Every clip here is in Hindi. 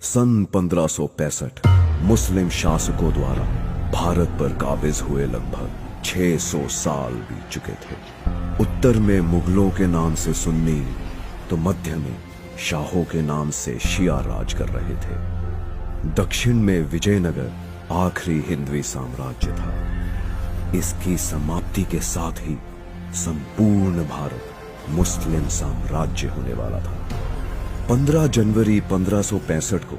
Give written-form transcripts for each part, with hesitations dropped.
सन 1565 मुस्लिम शासकों द्वारा भारत पर काबिज हुए लगभग 600 साल बीत चुके थे। उत्तर में मुगलों के नाम से सुन्नी तो मध्य में शाहों के नाम से शिया राज कर रहे थे। दक्षिण में विजयनगर आखिरी हिंदवी साम्राज्य था। इसकी समाप्ति के साथ ही संपूर्ण भारत मुस्लिम साम्राज्य होने वाला था। 15 जनवरी 1565 को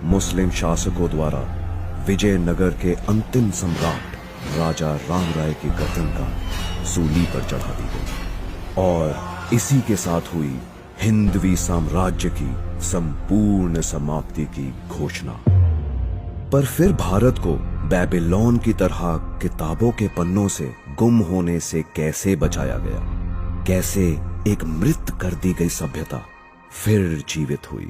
मुस्लिम शासकों द्वारा विजयनगर के अंतिम सम्राट राजा राम राय की गर्दन का सूली पर चढ़ा दी गई और इसी के साथ हुई हिंदवी साम्राज्य की संपूर्ण समाप्ति की घोषणा। पर फिर भारत को बेबीलोन की तरह किताबों के पन्नों से गुम होने से कैसे बचाया गया? कैसे एक मृत कर दी गई सभ्यता फिर जीवित हुई?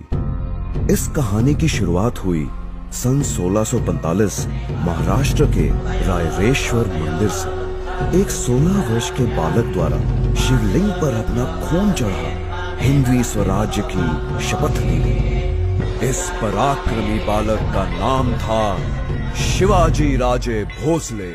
इस कहानी की शुरुआत हुई सन 1645 महाराष्ट्र के रायरेश्वर मंदिर से। एक 16 वर्ष के बालक द्वारा शिवलिंग पर अपना खून चढ़ा हिंदवी स्वराज्य की शपथ ली गई। इस पराक्रमी बालक का नाम था शिवाजी राजे भोसले।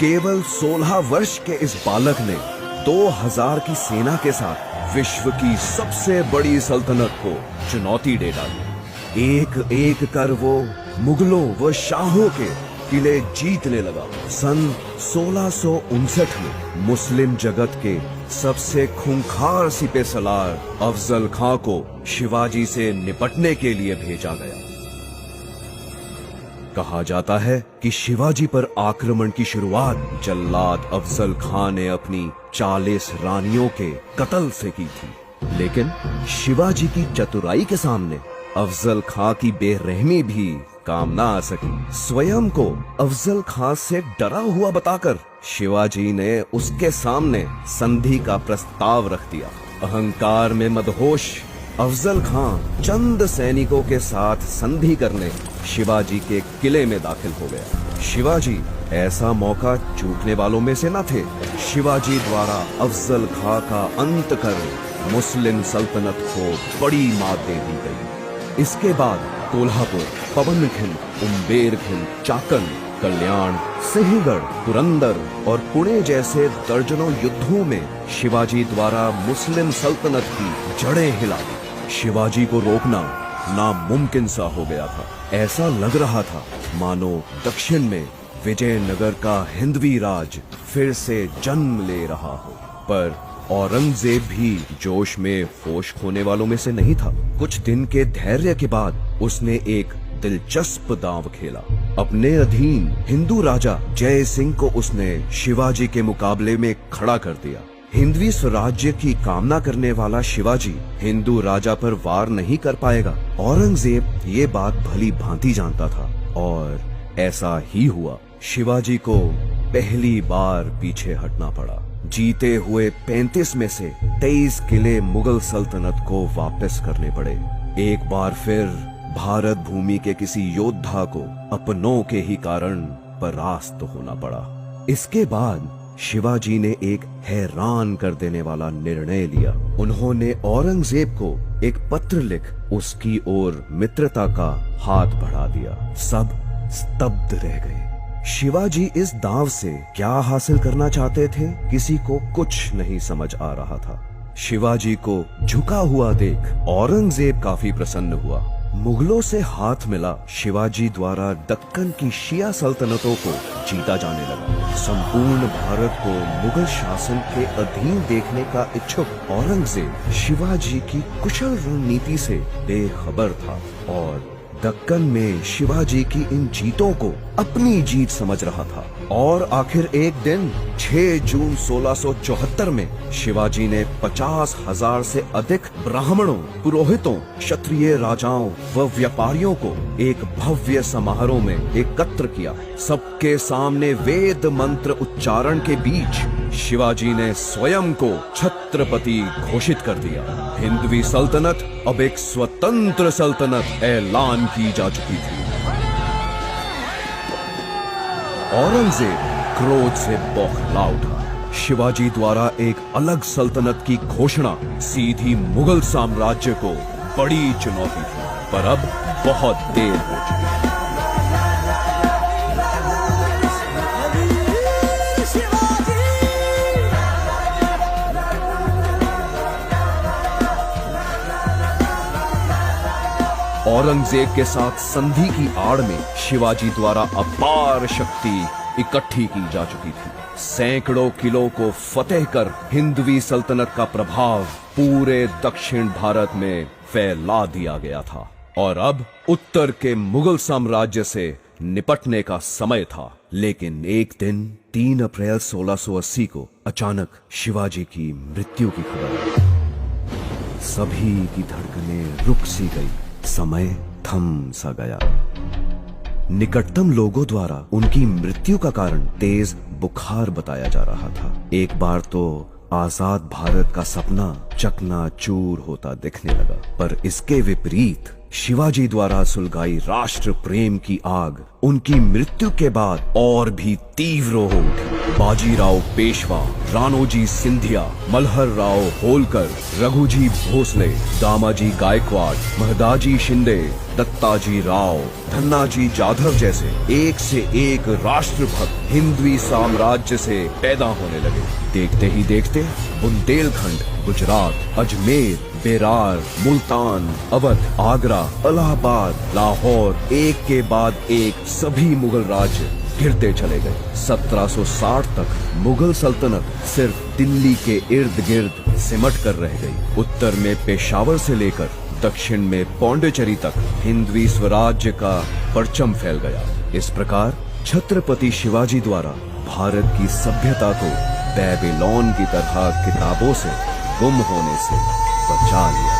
केवल 16 वर्ष के इस बालक ने 2000 की सेना के साथ विश्व की सबसे बड़ी सल्तनत को चुनौती दे डाली। एक एक कर वो मुगलों व शाहों के किले जीतने लगा। सन 1659 में मुस्लिम जगत के सबसे खूंखार सिपह सलार अफजल खां को शिवाजी से निपटने के लिए भेजा गया। कहा जाता है कि शिवाजी पर आक्रमण की शुरुआत जल्लाद अफजल खां ने अपनी 40 रानियों के कत्ल से की थी, लेकिन शिवाजी की चतुराई के सामने अफजल खां की बेरहमी भी काम ना आ सकी। स्वयं को अफजल खां से डरा हुआ बताकर शिवाजी ने उसके सामने संधि का प्रस्ताव रख दिया। अहंकार में मदहोश अफजल खां चंद सैनिकों के साथ संधि करने शिवाजी के किले में दाखिल हो गया। शिवाजी ऐसा मौका चूकने वालों में से न थे। शिवाजी द्वारा अफजल खां का अंत कर मुस्लिम सल्तनत को बड़ी मात दे दी गई। इसके बाद कोल्हापुर, पवनखिंड, उम्बेरखिंड, चाकन, कल्याण, सिंहगढ़, पुरंदर और पुणे जैसे दर्जनों युद्धों में शिवाजी द्वारा मुस्लिम सल्तनत की जड़ें हिला दी। शिवाजी को रोकना नामुमकिन सा हो गया था। ऐसा लग रहा था मानो दक्षिण में विजयनगर का हिंदवी राज फिर से जन्म ले रहा हो। पर औरंगजेब भी जोश में होश खोने वालों में से नहीं था। कुछ दिन के धैर्य के बाद उसने एक दिलचस्प दांव खेला। अपने अधीन हिंदू राजा जय सिंह को उसने शिवाजी के मुकाबले में खड़ा कर दिया। हिंदवी स्वराज्य की कामना करने वाला शिवाजी हिंदू राजा पर वार नहीं कर पाएगा। औरंगजेब ये बात भली भांति जानता था और ऐसा ही हुआ। शिवाजी को पहली बार पीछे हटना पड़ा। जीते हुए 35 में से 23 किले मुगल सल्तनत को वापस करने पड़े। एक बार फिर भारत भूमि के किसी योद्धा को अपनों के ही कारण परास्त होना पड़ा। इसके बाद शिवाजी ने एक हैरान कर देने वाला निर्णय लिया। उन्होंने औरंगजेब को एक पत्र लिख उसकी ओर मित्रता का हाथ बढ़ा दिया। सब स्तब्ध रह गए। शिवाजी इस दांव से क्या हासिल करना चाहते थे, किसी को कुछ नहीं समझ आ रहा था। शिवाजी को झुका हुआ देख औरंगजेब काफी प्रसन्न हुआ। मुगलों से हाथ मिला शिवाजी द्वारा दक्कन की शिया सल्तनतों को जीता जाने लगा। संपूर्ण भारत को मुगल शासन के अधीन देखने का इच्छुक औरंगजेब शिवाजी की कुशल रणनीति से बेखबर था और दक्कन में शिवाजी की इन जीतों को अपनी जीत समझ रहा था और आखिर एक दिन 6 जून 1674 में शिवाजी ने 50,000 से अधिक ब्राह्मणों, पुरोहितों, क्षत्रिय राजाओं व व्यापारियों को एक भव्य समारोह में एकत्र किया। सबके सामने वेद मंत्र उच्चारण के बीच शिवाजी ने स्वयं को छत्रपति घोषित कर दिया। हिंदवी सल्तनत अब एक स्वतंत्र सल्तनत ऐलान की जा चुकी थी। औरंगजेब क्रोध से बौखला उठा। शिवाजी द्वारा एक अलग सल्तनत की घोषणा सीधी मुगल साम्राज्य को बड़ी चुनौती थी, पर अब बहुत देर हो चुकी। औरंगजेब के साथ संधि की आड़ में शिवाजी द्वारा अपार शक्ति इकट्ठी की जा चुकी थी। सैकड़ों किलों को फतेह कर हिंदवी सल्तनत का प्रभाव पूरे दक्षिण भारत में फैला दिया गया था और अब उत्तर के मुगल साम्राज्य से निपटने का समय था। लेकिन एक दिन 3 अप्रैल 1680 को अचानक शिवाजी की मृत्यु की खबर आई। सभी की धड़कनें रुक सी गई, समय थम सा गया। निकटतम लोगों द्वारा उनकी मृत्यु का कारण तेज बुखार बताया जा रहा था। एक बार तो आजाद भारत का सपना चकनाचूर होता दिखने लगा, पर इसके विपरीत शिवाजी द्वारा सुलगाई राष्ट्र प्रेम की आग उनकी मृत्यु के बाद और भी तीव्र हो उठी। बाजीराव पेशवा, राणोजी सिंधिया, मल्हर राव होलकर, रघुजी भोसले, दामाजी गायकवाड़, महदाजी शिंदे, दत्ताजी राव, धन्नाजी जाधव जैसे एक से एक राष्ट्रभक्त हिंदवी साम्राज्य से पैदा होने लगे। देखते ही देखते बुंदेलखंड, गुजरात, अजमेर, बेरार, मुल्तान, अवध, आगरा, इलाहाबाद, लाहौर, एक के बाद एक सभी मुगल राज्य गिरते चले गए। 1760 तक मुगल सल्तनत सिर्फ दिल्ली के इर्द गिर्द सिमट कर रह गई। उत्तर में पेशावर से लेकर दक्षिण में पौंडीचेरी तक हिंदवी स्वराज्य का परचम फैल गया। इस प्रकार छत्रपति शिवाजी द्वारा भारत की सभ्यता को बेबीलोन की तरह किताबों से गुम होने से बचा लिया।